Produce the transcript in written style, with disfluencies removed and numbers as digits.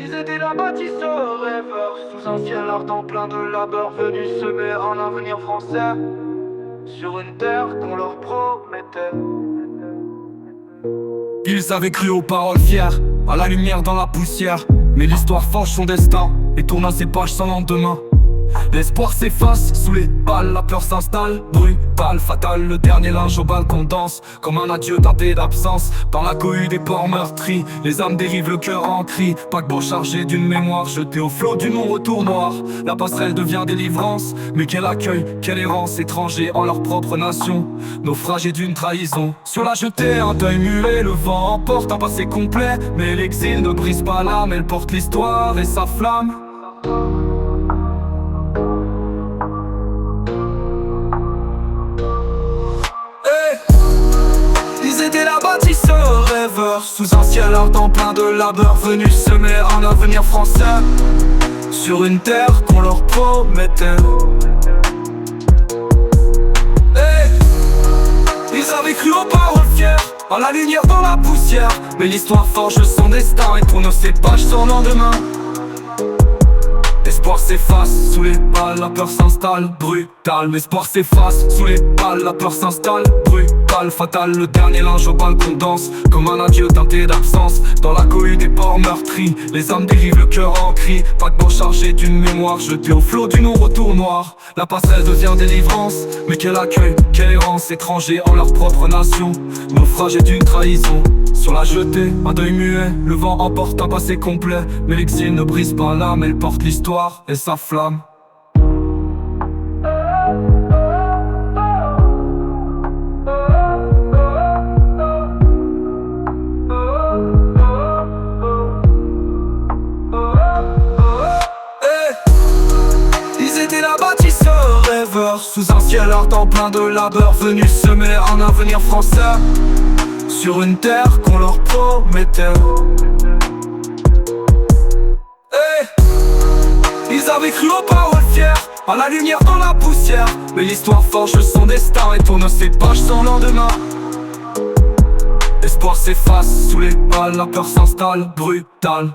Ils étaient la bâtisseurs rêveurs, sous un ciel ardent plein de labeur, venus semer un avenir français sur une terre qu'on leur promettait. Ils avaient cru aux paroles fières, à la lumière dans la poussière. Mais l'histoire forge son destin et tourne à ses pages sans lendemain. L'espoir s'efface sous les balles, la peur s'installe, brutale, fatale. Le dernier linge au balcon danse comme un adieu teinté d'absence. Dans la cohue des ports meurtris, les âmes dérivent, le cœur en cri. Paquebot chargé d'une mémoire, jeté au flot du non-retour noir. La passerelle devient délivrance, mais quel accueil, quelle errance. Étrangers en leur propre nation, naufragés d'une trahison. Sur la jetée, un deuil muet, le vent emporte un passé complet. Mais l'exil ne brise pas l'âme, elle porte l'histoire et sa flamme. Ils étaient la bâtisseurs rêveurs, sous un ciel ardent plein de labeur, venus semer un avenir français sur une terre qu'on leur promettait. Ils avaient cru aux paroles fières, à la lumière dans la poussière. Mais l'histoire forge son destin et tourne ses pages sans lendemain. L'espoir s'efface sous les balles, la peur s'installe, brutale. L'espoir s'efface sous les balles, la peur s'installe, brutale, fatale. Le dernier linge au balcon danse comme un adieu teinté d'absence. Dans la cohue des ports meurtris, les âmes dérivent, le cœur en cri. Paquebot chargé d'une mémoire, jeté au flot du non-retour noir. La passerelle devient délivrance, mais quel accueil, quelle errance. Étrangers en leur propre nation, naufragés d'une trahison. Sur la jetée, un deuil muet, le vent emporte un passé complet. Mais l'exil ne brise pas l'âme, elle porte l'histoire et sa flamme. Ils étaient la bâtisseurs rêveurs, sous un ciel ardent plein de labeur, venus semer un avenir français sur une terre qu'on leur promettait. Ils avaient cru aux paroles fières, à la lumière dans la poussière. Mais l'histoire forge son destin et tourne ses pages sans lendemain. L'espoir s'efface sous les balles, la peur s'installe, brutale.